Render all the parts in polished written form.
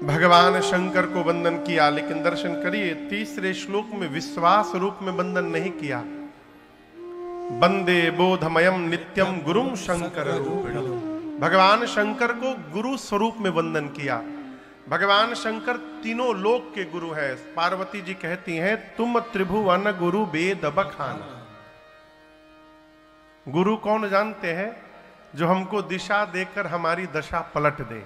भगवान शंकर को वंदन किया, लेकिन दर्शन करिए तीसरे श्लोक में विश्वास रूप में वंदन नहीं किया। वंदे बोधमयम नित्यम गुरुम शंकर रूपिणम्। भगवान शंकर को गुरु स्वरूप में वंदन किया। भगवान शंकर तीनों लोक के गुरु हैं। पार्वती जी कहती हैं तुम त्रिभुवन गुरु वेद बखाना। गुरु कौन जानते हैं? जो हमको दिशा देकर हमारी दशा पलट दे।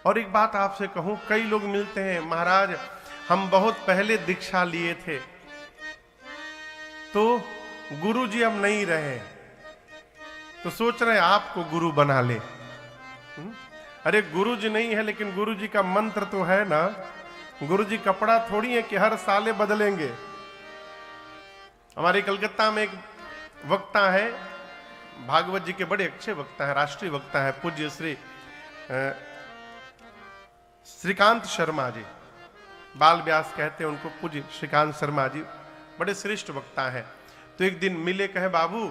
और एक बात आपसे कहूं, कई लोग मिलते हैं, महाराज हम बहुत पहले दीक्षा लिए थे तो गुरु जी अब नहीं रहे, तो सोच रहे आपको गुरु बना ले। अरे गुरु जी नहीं है, लेकिन गुरु जी का मंत्र तो है ना। गुरु जी कपड़ा थोड़ी है कि हर साले बदलेंगे। हमारे कलकत्ता में एक वक्ता है, भागवत जी के बड़े अच्छे वक्ता है, राष्ट्रीय वक्ता है, पूज्य श्री श्रीकांत शर्मा जी, बाल व्यास कहते हैं उनको, पूज्य श्रीकांत शर्मा जी बड़े श्रेष्ठ वक्ता हैं। तो एक दिन मिले, कहे बाबू,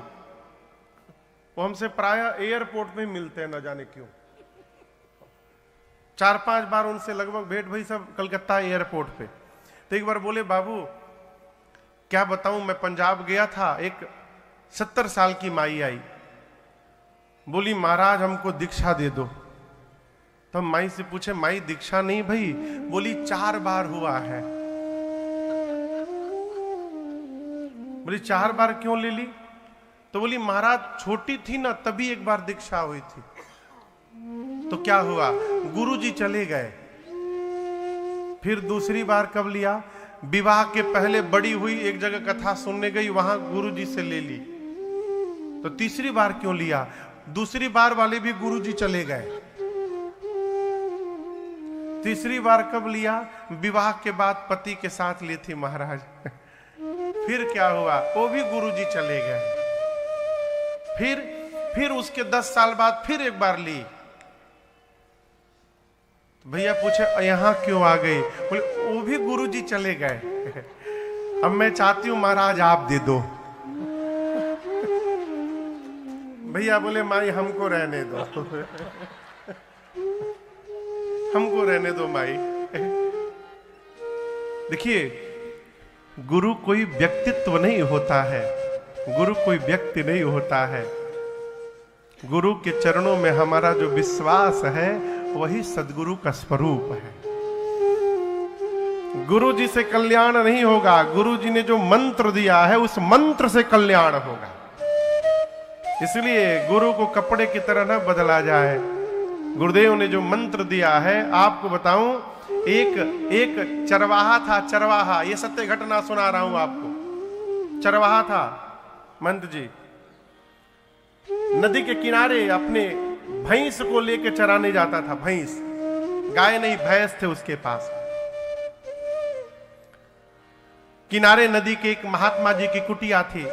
वो हमसे प्राय एयरपोर्ट में मिलते हैं, न जाने क्यों। 4-5 बार उनसे लगभग भेंट भई, सब कलकत्ता एयरपोर्ट पे। तो एक बार बोले बाबू क्या बताऊं, मैं पंजाब गया था, एक 70 साल की माई आई, बोली महाराज हमको दीक्षा दे दो। तो माई से पूछे माई दीक्षा नहीं भाई, बोली 4 बार हुआ है। बोली 4 बार क्यों ले ली? तो बोली महाराज छोटी थी ना तभी एक बार दीक्षा हुई थी। तो क्या हुआ? गुरु जी चले गए। फिर दूसरी बार कब लिया? विवाह के पहले बड़ी हुई, एक जगह कथा सुनने गई, वहां गुरु जी से ले ली। तो तीसरी बार क्यों लिया? दूसरी बार वाले भी गुरु जी चले गए। तीसरी बार कब लिया? विवाह के बाद पति के साथ ली थी महाराज। फिर क्या हुआ? वो भी गुरु जी चले गए। फिर उसके 10 साल बाद फिर एक बार ली। भैया पूछे यहां क्यों आ गई? बोले वो भी गुरु जी चले गए। अब मैं चाहती हूं महाराज आप दे दो। भैया बोले माई हमको रहने दो, हमको रहने दो माई। देखिए गुरु कोई व्यक्तित्व नहीं होता है, गुरु कोई व्यक्ति नहीं होता है। गुरु के चरणों में हमारा जो विश्वास है वही सद्गुरु का स्वरूप है। गुरु जी से कल्याण नहीं होगा, गुरु जी ने जो मंत्र दिया है उस मंत्र से कल्याण होगा। इसलिए गुरु को कपड़े की तरह न बदला जाए। गुरुदेव ने जो मंत्र दिया है, आपको बताऊं, एक चरवाहा था, चरवाहा, ये सत्य घटना सुना रहा हूं आपको। चरवाहा था मंत्र जी, नदी के किनारे अपने भैंस को लेके चराने जाता था। भैंस, गाय नहीं भैंस थे उसके पास। किनारे नदी के एक महात्मा जी की कुटिया थी,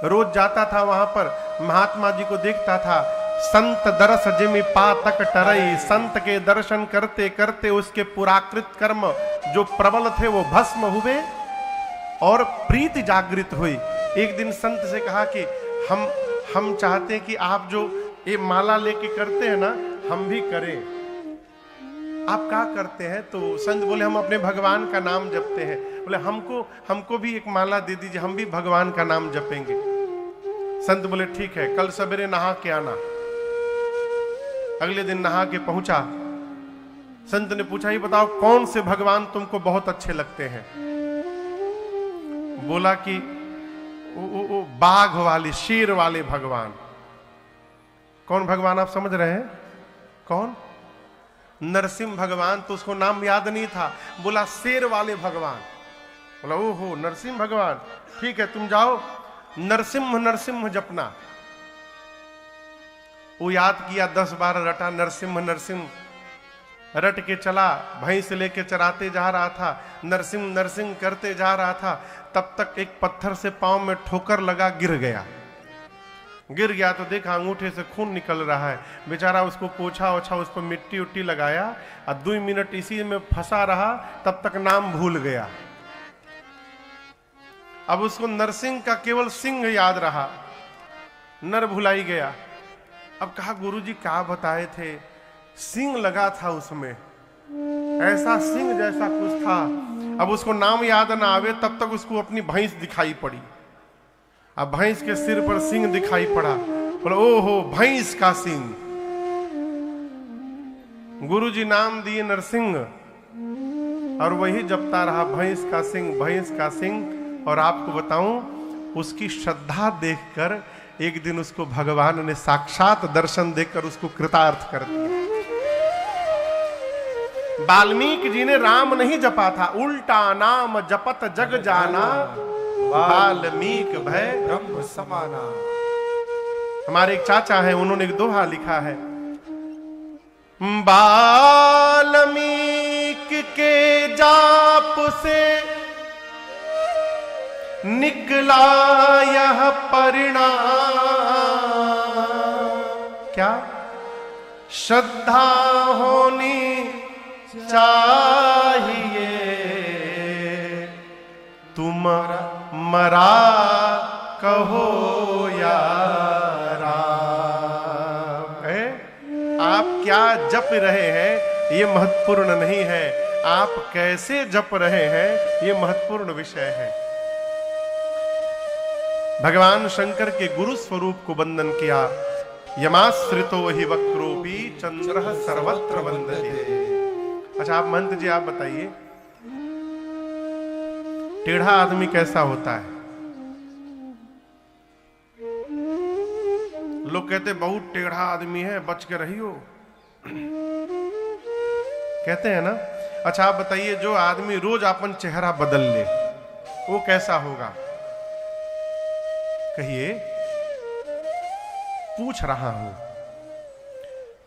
रोज जाता था वहां पर, महात्मा जी को देखता था। संत दरस जिमि पातक टरई, संत के दर्शन करते करते उसके पुराकृत कर्म जो प्रबल थे वो भस्म हुए और प्रीति जागृत हुई। एक दिन संत से कहा कि हम चाहते हैं कि आप जो ये माला लेके करते हैं ना, हम भी करें। आप क्या करते हैं? तो संत बोले हम अपने भगवान का नाम जपते हैं। बोले हमको भी एक माला दे दीजिए, हम भी भगवान का नाम जपेंगे। संत बोले ठीक है, कल सवेरे नहा के आना। अगले दिन नहा के पहुंचा। संत ने पूछा ये बताओ कौन से भगवान तुमको बहुत अच्छे लगते हैं? बोला कि वो बाघ वाले, शेर वाले भगवान। कौन भगवान आप समझ रहे हैं? कौन? नरसिंह भगवान। तो उसको नाम याद नहीं था, बोला शेर वाले भगवान। बोला ओहो नरसिंह भगवान, ठीक है तुम जाओ नरसिंह नरसिंह जपना। वो याद किया, 10 बार रटा नरसिंह नरसिंह, रट के चला, भैंस लेके चराते जा रहा था, नरसिंह नरसिंह करते जा रहा था। तब तक एक पत्थर से पांव में ठोकर लगा, गिर गया तो देखा अंगूठे से खून निकल रहा है। बेचारा उसको पोछा ओछा, उस पर मिट्टी उट्टी लगाया और 2 मिनट इसी में फंसा रहा, तब तक नाम भूल गया। अब उसको नरसिंह का केवल सिंह याद रहा, नर भुलाई गया। अब कहा गुरुजी क्या बताए थे सिंह लगा था उसमें, ऐसा सिंह जैसा कुछ था। अब उसको नाम याद ना आवे तब तक उसको अपनी भैंस दिखाई पड़ी। अब भैंस के सिर पर सिंह दिखाई पड़ा, बोला ओहो भैंस का सिंह। गुरुजी नाम दिए नरसिंह, और वही जपता रहा भैंस का सिंह, भैंस का सिंह। और आपको बताऊं, उसकी श्रद्धा देखकर एक दिन उसको भगवान ने साक्षात दर्शन देकर उसको कृतार्थ कर दिया। वाल्मीकि जी ने राम नहीं जपा था, उल्टा नाम जपत जग जाना, वाल्मीकि भय ब्रह्म समाना। हमारे एक चाचा हैं, उन्होंने एक दोहा लिखा है, वाल्मीकि के जाप से निकला यह परिणाम, क्या श्रद्धा होनी चाहिए, तुम मरा कहो या राम। आप क्या जप रहे हैं ये महत्वपूर्ण नहीं है, आप कैसे जप रहे हैं ये महत्वपूर्ण विषय है। भगवान शंकर के गुरु स्वरूप को वंदन किया। यमाश्रितो हि वक्रोपि चंद्रः सर्वत्र वंदते। अच्छा आप महंत जी आप बताइए, टेढ़ा आदमी कैसा होता है? लोग कहते बहुत टेढ़ा आदमी है, बच के रहियो, कहते हैं ना। अच्छा आप बताइए, जो आदमी रोज अपन चेहरा बदल ले वो कैसा होगा? कहिए। पूछ रहा हूं,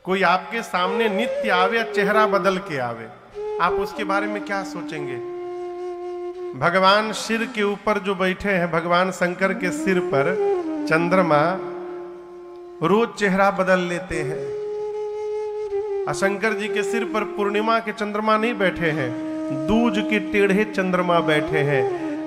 कोई आपके सामने नित्य आवे, चेहरा बदल के आवे, आप उसके बारे में क्या सोचेंगे? भगवान सिर के ऊपर जो बैठे हैं, भगवान शंकर के सिर पर चंद्रमा रोज चेहरा बदल लेते हैं। शंकर जी के सिर पर पूर्णिमा के चंद्रमा नहीं बैठे हैं, दूज के टेढ़े चंद्रमा बैठे हैं।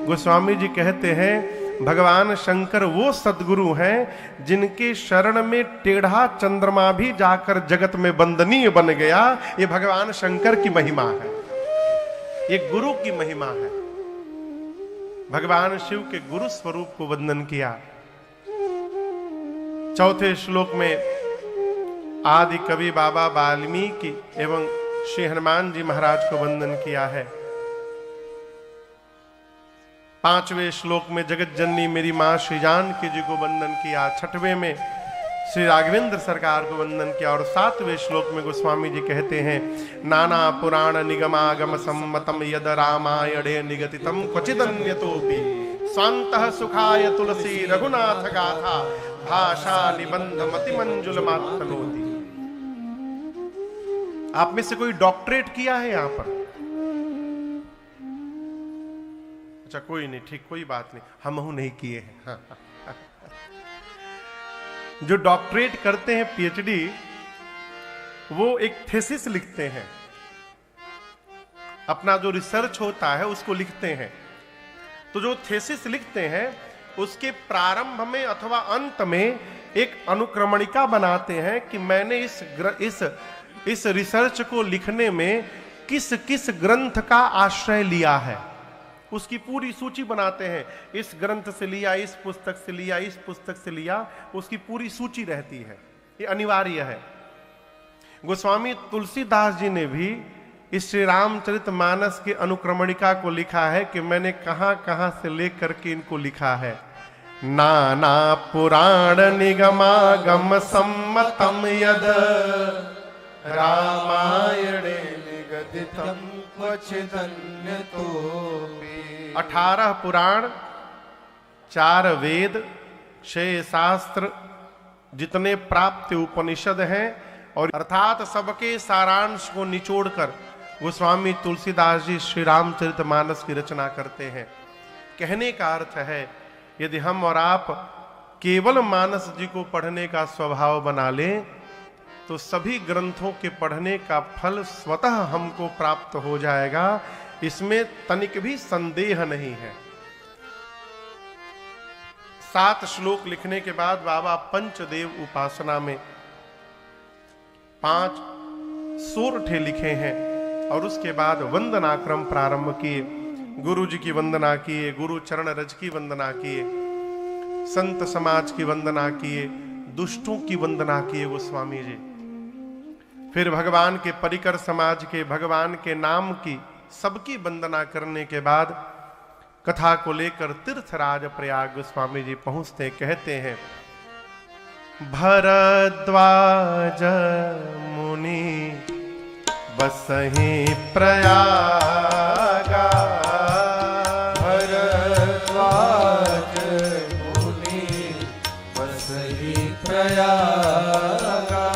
गोस्वामी जी कहते हैं भगवान शंकर वो सद्गुरु हैं जिनके शरण में टेढ़ा चंद्रमा भी जाकर जगत में वंदनीय बन गया। ये भगवान शंकर की महिमा है, ये गुरु की महिमा है। भगवान शिव के गुरु स्वरूप को वंदन किया। चौथे श्लोक में आदि कवि बाबा वाल्मीकि एवं श्री हनुमान जी महाराज को वंदन किया है। पांचवें श्लोक में जगत जननी मेरी मां श्री जानकी जी को वंदन किया। छठवें में श्री राघवेंद्र सरकार को वंदन किया। और सातवें श्लोक में गोस्वामी जी कहते हैं नाना पुराण निगमागम सम्मतम यद रामायणे निगतितम क्वचिदन्यतोपि स्वान्तः सुखाय तुलसी रघुनाथ गाथा भाषा निबंध मति मंजुल मातनोति। आप में से कोई डॉक्टरेट किया है यहां पर? अच्छा कोई नहीं, ठीक, कोई बात नहीं, हमहू नहीं किए हैं। जो डॉक्टरेट करते हैं, पीएचडी, वो एक थीसिस लिखते हैं, अपना जो रिसर्च होता है उसको लिखते हैं। तो जो थीसिस लिखते हैं उसके प्रारंभ में अथवा अंत में एक अनुक्रमणिका बनाते हैं कि मैंने इस रिसर्च को लिखने में किस किस ग्रंथ का आश्रय लिया है, उसकी पूरी सूची बनाते हैं। इस ग्रंथ से लिया, इस पुस्तक से लिया, इस पुस्तक से लिया, उसकी पूरी सूची रहती है, ये अनिवार्य है। गोस्वामी तुलसीदास जी ने भी इस श्री रामचरितमानस के अनुक्रमणिका को लिखा है कि मैंने कहां कहां से लेकर के इनको लिखा है। नाना पुराण निगमागम सम्मतम यद रामायणे निगदितम क्वचिदन्यतोपि। 18 पुराण, 4 वेद, 6 शास्त्र, जितने प्राप्त उपनिषद हैं, और अर्थात सबके सारांश को निचोड़कर गोस्वामी तुलसीदास जी श्री रामचरितमानस की रचना करते हैं। कहने का अर्थ है यदि हम और आप केवल मानस जी को पढ़ने का स्वभाव बना लें तो सभी ग्रंथों के पढ़ने का फल स्वतः हमको प्राप्त हो जाएगा, इसमें तनिक भी संदेह नहीं है। 7 श्लोक लिखने के बाद बाबा पंचदेव उपासना में 5 सोरठे लिखे हैं और उसके बाद वंदना क्रम प्रारंभ किए। गुरु जी की वंदना किए, गुरु चरण रज की वंदना किए, संत समाज की वंदना किए, दुष्टों की वंदना किए गोस्वामी जी। फिर भगवान के परिकर समाज के, भगवान के नाम की, सबकी वंदना करने के बाद कथा को लेकर तीर्थराज प्रयाग गोस्वामी जी पहुंचते, कहते हैं भरद्वाज मुनि बसहि प्रयागा, भरद्वाज मुनि बसहि प्रयागा,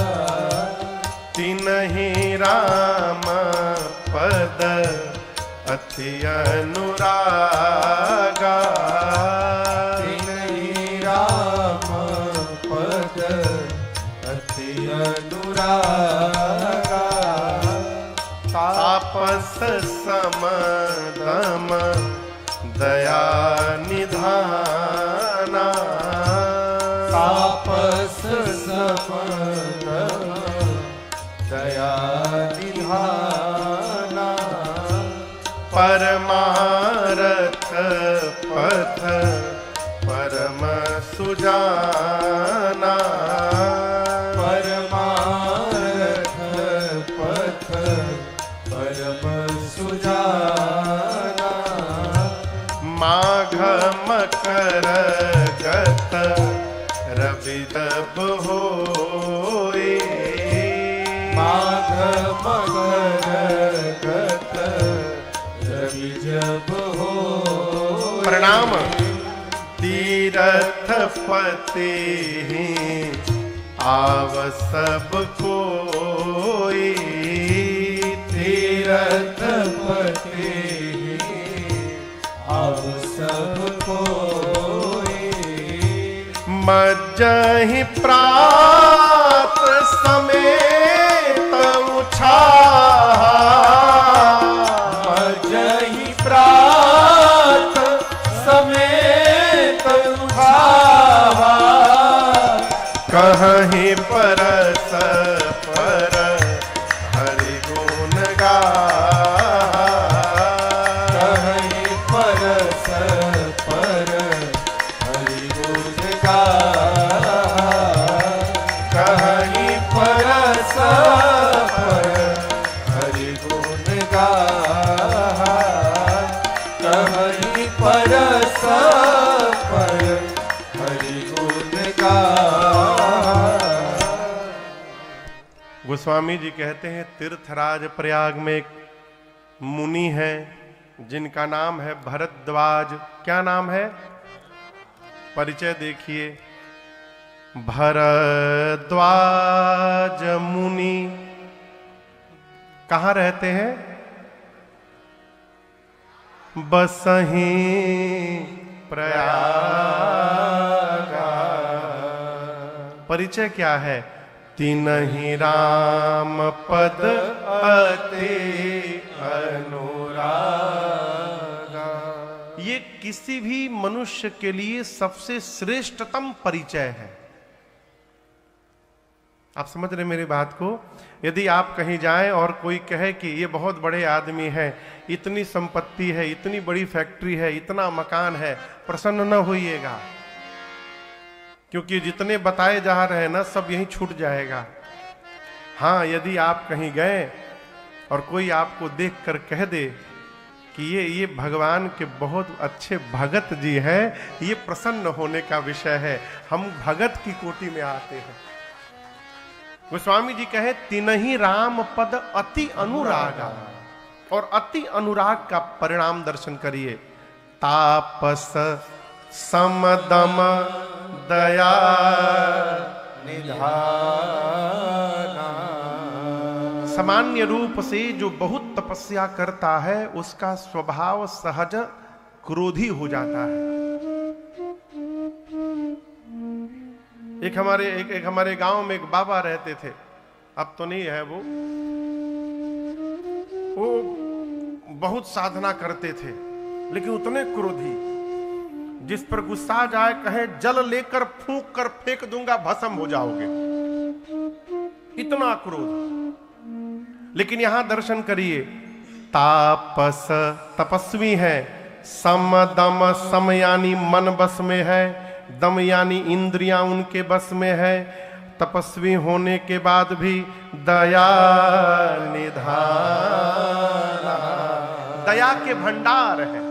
तिन्हि राम पद अति अनुरागा, तिन्हि राम पद अति अनुरागा, तापस समदम दया निधाना, तापस समदम दया निधाना, परमारथ पथ परम सुजाना, परमारथ पथ परम सुजाना, माघ मकर गत रविदब होई, माघ मकर गत रवि जब हो, प्रणाम। तीरथ पति आव सब कोई, तीरथ पति अब सब कोई, मज्जहि प्रात समेत उछाहा, मज्जहि प्रात समेत उठावा, कहीं परस पर हरि गुण गाहा, कहीं परस पर हरि गुण गाहा, कहीं परस पर हरि गुण गाहा, कहीं परस पर हरि गुण गाहा। गोस्वामी जी कहते हैं तीर्थराज प्रयाग में एक मुनि है जिनका नाम है भरद्वाज। क्या नाम है? परिचय देखिए, भरद्वाज मुनि कहाँ रहते हैं? बसहि प्रयागा। परिचय क्या है? तिन्हि राम पद अति अनुरागा। ये किसी भी मनुष्य के लिए सबसे श्रेष्ठतम परिचय है। आप समझ रहे मेरी बात को? यदि आप कहीं जाएं और कोई कहे कि ये बहुत बड़े आदमी हैं, इतनी संपत्ति है, इतनी बड़ी फैक्ट्री है, इतना मकान है, प्रसन्न न होइएगा, क्योंकि जितने बताए जा रहे हैं ना, सब यहीं छूट जाएगा। हाँ, यदि आप कहीं गए और कोई आपको देखकर कह दे कि ये भगवान के बहुत अच्छे भगत जी हैं, ये प्रसन्न होने का विषय है। हम भगत की कोटि में आते हैं। गोस्वामी जी कहे तिन्हि राम पद अति अनुरागा, और अति अनुराग का परिणाम दर्शन करिए। तापस समदम दया निधाना। सामान्य रूप से जो बहुत तपस्या करता है उसका स्वभाव सहज क्रोधी हो जाता है। एक हमारे गांव में एक बाबा रहते थे, अब तो नहीं है वो बहुत साधना करते थे, लेकिन उतने क्रोधी, जिस पर गुस्सा जाए कहे जल लेकर फूंक कर फेंक दूंगा, भस्म हो जाओगे, इतना क्रोध। लेकिन यहां दर्शन करिए, तापस तपस्वी है, सम दम, सम यानी मन बस में है, दम यानी इंद्रियां उनके बस में है, तपस्वी होने के बाद भी दया निधान, दया के भंडार है।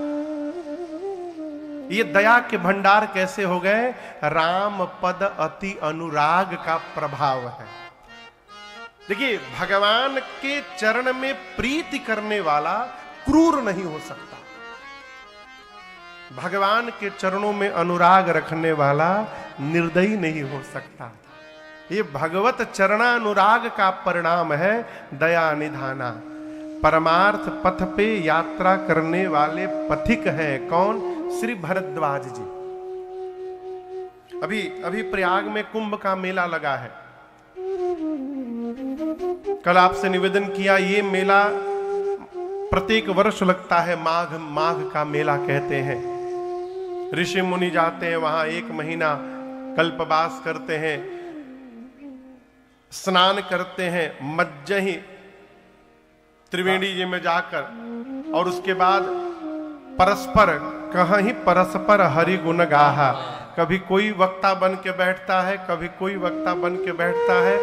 ये दया के भंडार कैसे हो गए? राम पद अति अनुराग का प्रभाव है। देखिए, भगवान के चरण में प्रीति करने वाला क्रूर नहीं हो सकता, भगवान के चरणों में अनुराग रखने वाला निर्दयी नहीं हो सकता। ये भगवत चरणानुराग का परिणाम है दया निधाना। परमार्थ पथ पे यात्रा करने वाले पथिक हैं कौन? श्री भरद्वाज जी। अभी प्रयाग में कुंभ का मेला लगा है। कल आपसे निवेदन किया, ये मेला प्रत्येक वर्ष लगता है, माघ का मेला कहते हैं। ऋषि मुनि जाते हैं वहां, 1 महीना कल्पवास करते हैं, स्नान करते हैं मज्जही त्रिवेणी जी में जाकर, और उसके बाद परस्पर कहीं परस्पर हरि गुण गाहा। कभी कोई वक्ता बन के बैठता है, कभी कोई वक्ता बन के बैठता है,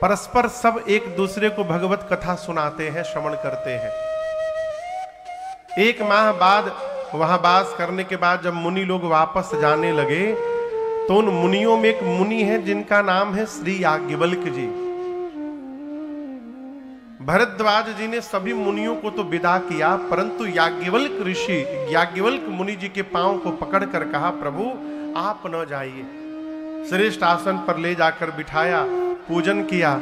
परस्पर सब एक दूसरे को भगवत कथा सुनाते हैं, श्रवण करते हैं। 1 माह बाद वहां वास करने के बाद जब मुनि लोग वापस जाने लगे, तो उन मुनियों में एक मुनि है जिनका नाम है श्री याज्ञवल्क्य जी। भरद्वाज जी ने सभी मुनियों को तो विदा किया, परंतु याज्ञवल्क्य ऋषि, याज्ञवल्क्य मुनि जी के पांव को पकड़कर कहा, प्रभु आप न जाइए। श्रेष्ठ आसन पर ले जाकर बिठाया, पूजन किया।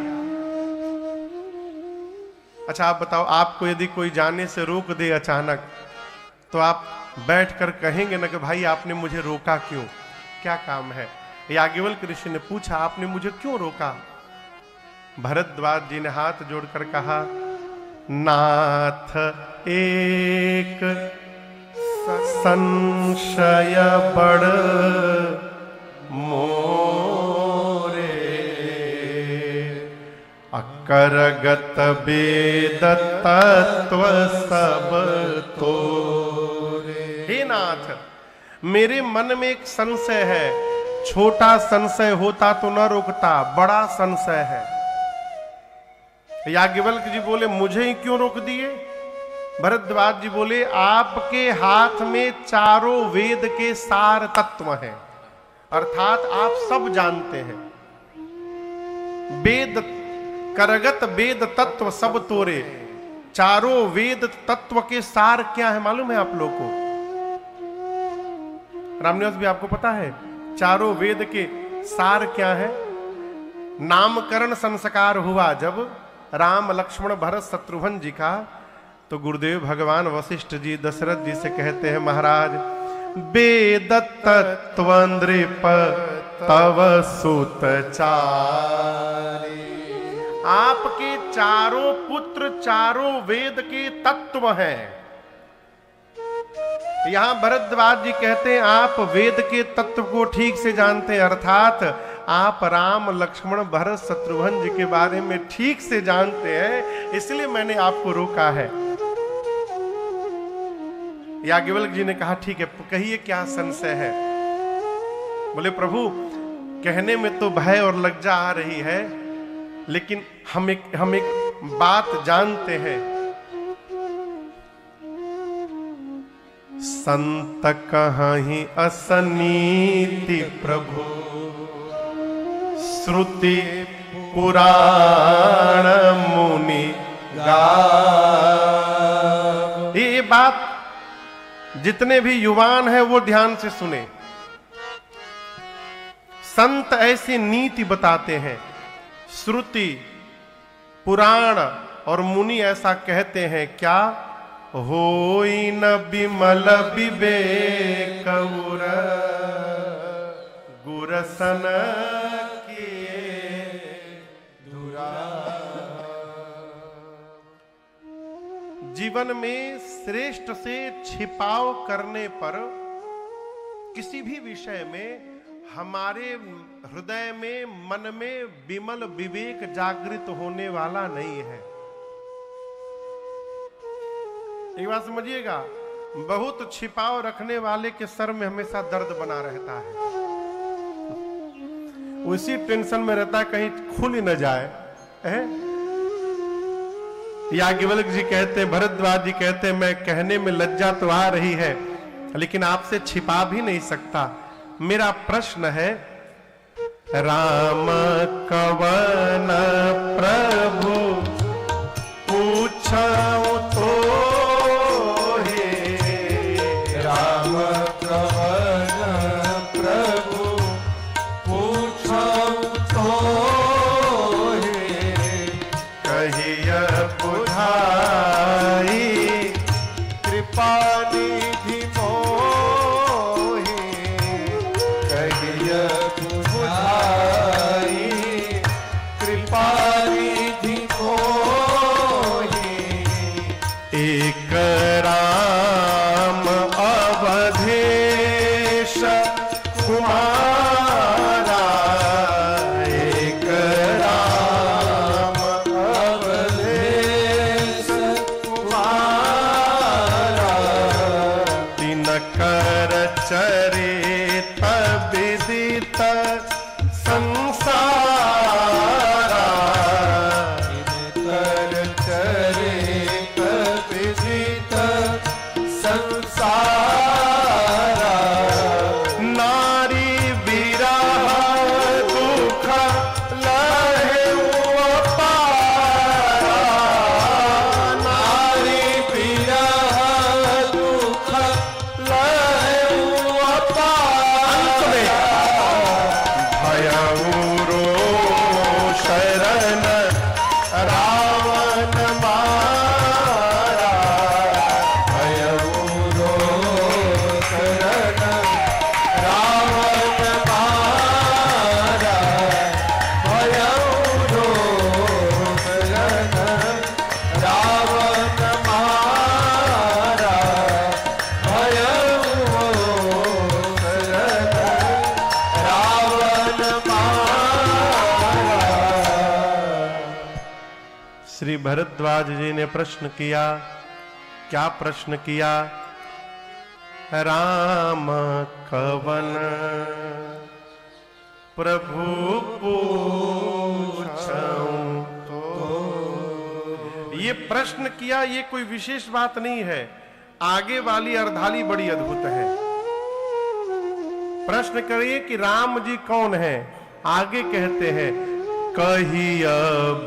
अच्छा आप बताओ, आपको यदि कोई जाने से रोक दे अचानक, तो आप बैठकर कहेंगे ना कि भाई आपने मुझे रोका क्यों, क्या काम है? याज्ञवल्क्य ऋषि ने पूछा, आपने मुझे क्यों रोका? भरद्वाज जी ने हाथ जोड़कर कहा, नाथ एक संशय बड़ मोरे, अकरगत वेद तत्व सब तोरे। हे नाथ, मेरे मन में एक संशय है, छोटा संशय होता तो न रोकता, बड़ा संशय है। याज्ञवल्क्य जी बोले, मुझे ही क्यों रोक दिए? भरद्वाज जी बोले, आपके हाथ में चारों वेद के सार तत्व हैं, अर्थात आप सब जानते हैं। वेद करगत वेद तत्व सब तोरे, चारों वेद तत्व के सार क्या है मालूम है आप लोग को? रामनिवास भी आपको पता है चारों वेद के सार क्या है? नामकरण संस्कार हुआ जब राम लक्ष्मण भरत शत्रुघ्न जी का, तो गुरुदेव भगवान वशिष्ठ जी दशरथ जी से कहते हैं, महाराज वेद तत्व नृप तव सुत चारि, आपके चारों पुत्र चारों वेद के तत्व हैं। यहां भरद्वाज जी कहते हैं, आप वेद के तत्व को ठीक से जानते हैं, अर्थात आप राम लक्ष्मण भरत शत्रुघ्न जी के बारे में ठीक से जानते हैं, इसलिए मैंने आपको रोका है। याज्ञवल्क्य जी ने कहा, ठीक है, कहिए क्या संशय है? बोले, प्रभु कहने में तो भय और लज्जा आ रही है, लेकिन हम एक बात जानते हैं। संत कहीं असनीति प्रभु, श्रुति पुराण मुनि गा। ये बात जितने भी युवान हैं वो ध्यान से सुने। संत ऐसी नीति बताते हैं, श्रुति पुराण और मुनि ऐसा कहते हैं, क्या होई न बिमल विवेक उर गुरसन किए दुरा। जीवन में श्रेष्ठ से छिपाव करने पर किसी भी विषय में हमारे हृदय में मन में विमल विवेक जागृत होने वाला नहीं है। एक बात समझिएगा, बहुत छिपाव रखने वाले के सर में हमेशा दर्द बना रहता है, उसी टेंशन में रहता है कहीं खुल ही न जाए। याज्ञवल्क जी कहते हैं, भरद्वाज जी कहते हैं, मैं कहने में लज्जा तो आ रही है लेकिन आपसे छिपा भी नहीं सकता। मेरा प्रश्न है, राम कवन प्रभु पूछाऊं तो हे, राम कवन प्रभु पूछाऊं तो हे, कहिया बुझाई कृपा निधि मोहि, कहिया बुझाई कृपा निधि मोहि, एक राम अवधेश कुमारा, एक राम अवधेश कुमारा, दिनकर चरित विदित संसारा, कर चरित विदित संसारा, नारी विरह दुख लहे अपारा, नारी विरह दुख लहे अपारा, भयउरो शरण रावण मारा, भयउरो शरण रावण मारा, भयउरो शरण रावण मारा, भयउरो शरण रावण मारा। श्री भरद्वाज जी ने प्रश्न किया, क्या प्रश्न किया? राम कवन प्रभु पूछऊं तो। ये प्रश्न किया, ये कोई विशेष बात नहीं है, आगे वाली अर्धाली बड़ी अद्भुत है। प्रश्न करिए कि राम जी कौन है, आगे कहते हैं, कहिया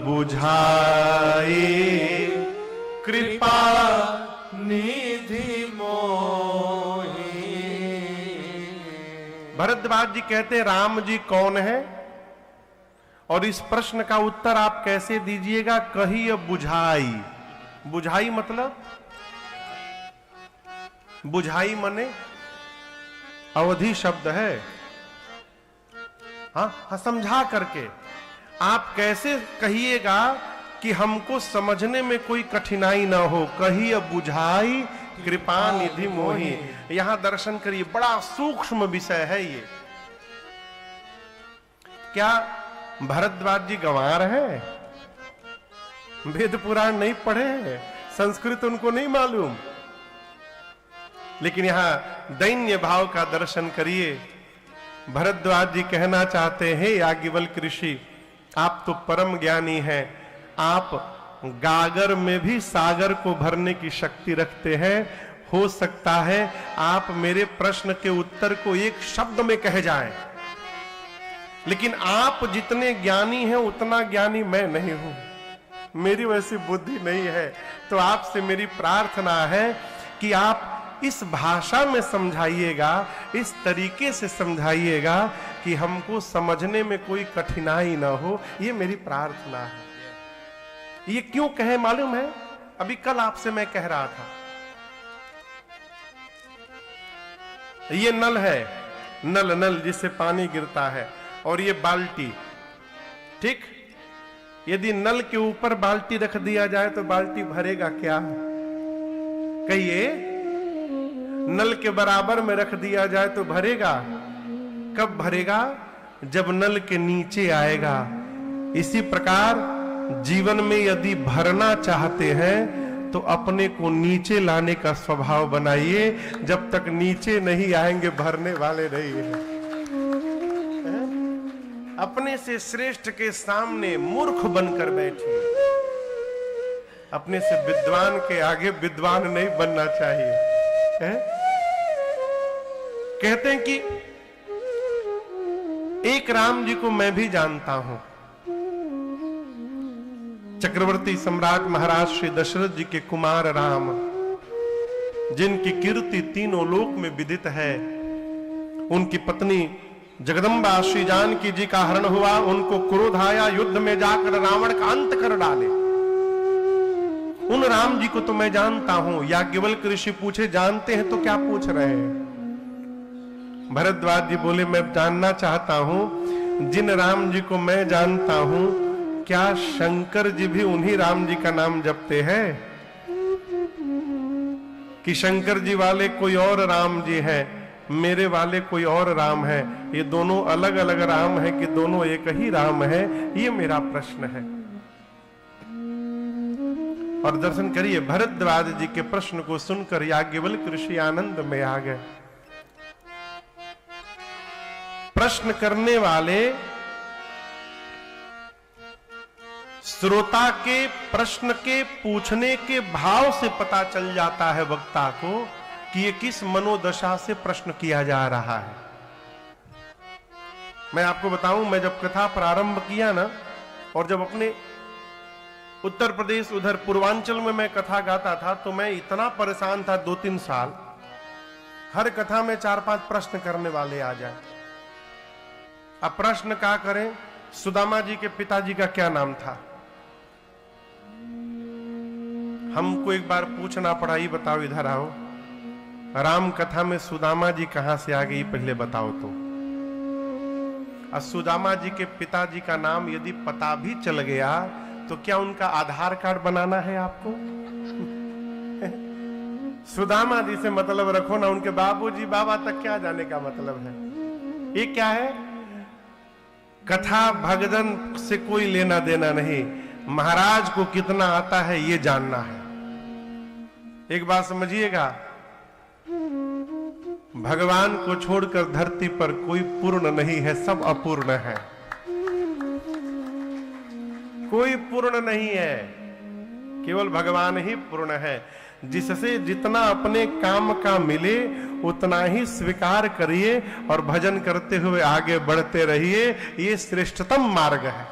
बुझाई कृपा निधि मोहि। भरद्वाज जी कहते हैं राम जी कौन है, और इस प्रश्न का उत्तर आप कैसे दीजिएगा? कहिया बुझाई। बुझाई मतलब, बुझाई मने अवधि शब्द है। हाँ, समझा करके आप कैसे कहिएगा कि हमको समझने में कोई कठिनाई ना हो। कहिए बुझाई कृपा निधि मोहि। यहां दर्शन करिए, बड़ा सूक्ष्म विषय है ये। क्या भरद्वाज जी गंवार हैं? वेद पुराण नहीं पढ़े हैं, संस्कृत उनको नहीं मालूम, लेकिन यहां दैन्य भाव का दर्शन करिए। भरद्वाज जी कहना चाहते हैं, याज्ञवल्क्य ऋषि आप तो परम ज्ञानी हैं, आप गागर में भी सागर को भरने की शक्ति रखते हैं। हो सकता है आप मेरे प्रश्न के उत्तर को एक शब्द में कह जाएं, लेकिन आप जितने ज्ञानी हैं उतना ज्ञानी मैं नहीं हूं, मेरी वैसी बुद्धि नहीं है। तो आपसे मेरी प्रार्थना है कि आप इस भाषा में समझाइएगा, इस तरीके से समझाइएगा कि हमको समझने में कोई कठिनाई ना हो। ये मेरी प्रार्थना है। ये क्यों कहे मालूम है? अभी कल आपसे मैं कह रहा था, ये नल है, नल जिससे पानी गिरता है, और ये बाल्टी, ठीक? यदि नल के ऊपर बाल्टी रख दिया जाए तो बाल्टी भरेगा क्या? कहिए, नल के बराबर में रख दिया जाए तो भरेगा? कब भरेगा? जब नल के नीचे आएगा। इसी प्रकार जीवन में यदि भरना चाहते हैं तो अपने को नीचे लाने का स्वभाव बनाइए। जब तक नीचे नहीं आएंगे भरने वाले नहीं है। अपने से श्रेष्ठ के सामने मूर्ख बनकर बैठिए। अपने से विद्वान के आगे विद्वान नहीं बनना चाहिए। है? कहते हैं कि एक राम जी को मैं भी जानता हूं। चक्रवर्ती सम्राट महाराज श्री दशरथ जी के कुमार राम, जिनकी कीर्ति तीनों लोक में विदित है। उनकी पत्नी जगदम्बा श्री जानकी जी का हरण हुआ, उनको क्रोध आया, युद्ध में जाकर रावण का अंत कर डाले। उन राम जी को तो मैं जानता हूं। याज्ञवल्क्य ऋषि पूछे जानते हैं तो क्या पूछ रहे हैं? भरद्वाज जी बोले मैं जानना चाहता हूं जिन राम जी को मैं जानता हूं, क्या शंकर जी भी उन्हीं राम जी का नाम जपते हैं कि शंकर जी वाले कोई और राम जी हैं, मेरे वाले कोई और राम है? ये दोनों अलग अलग राम है कि दोनों एक ही राम है? ये मेरा प्रश्न है। और दर्शन करिए, भरद्वाज जी के प्रश्न को सुनकर याज्ञवल्क्य ऋषि आनंद में आ गए। प्रश्न करने वाले श्रोता के प्रश्न के पूछने के भाव से पता चल जाता है वक्ता को कि ये किस मनोदशा से प्रश्न किया जा रहा है। मैं आपको बताऊं, मैं जब कथा प्रारंभ किया ना, और जब अपने उत्तर प्रदेश उधर पूर्वांचल में मैं कथा गाता था, तो मैं इतना परेशान था 2-3 साल। हर कथा में 4-5 प्रश्न करने वाले आ जाए। अब प्रश्न क्या करें? सुदामा जी के पिताजी का क्या नाम था? हमको एक बार पूछना पड़ा, ये बताओ, इधर आओ, राम कथा में सुदामा जी कहां से आ गई, पहले बताओ तो। और सुदामा जी के पिताजी का नाम यदि पता भी चल गया तो क्या उनका आधार कार्ड बनाना है आपको? सुदामा जी से मतलब रखो ना, उनके बाबूजी बाबा तक क्या जाने का मतलब है? ये क्या है? कथा भगदन से कोई लेना देना नहीं, महाराज को कितना आता है ये जानना है। एक बात समझिएगा, भगवान को छोड़कर धरती पर कोई पूर्ण नहीं है, सब अपूर्ण है। कोई पूर्ण नहीं है, केवल भगवान ही पूर्ण है। जिससे जितना अपने काम का मिले उतना ही स्वीकार करिए और भजन करते हुए आगे बढ़ते रहिए। ये श्रेष्ठतम मार्ग है।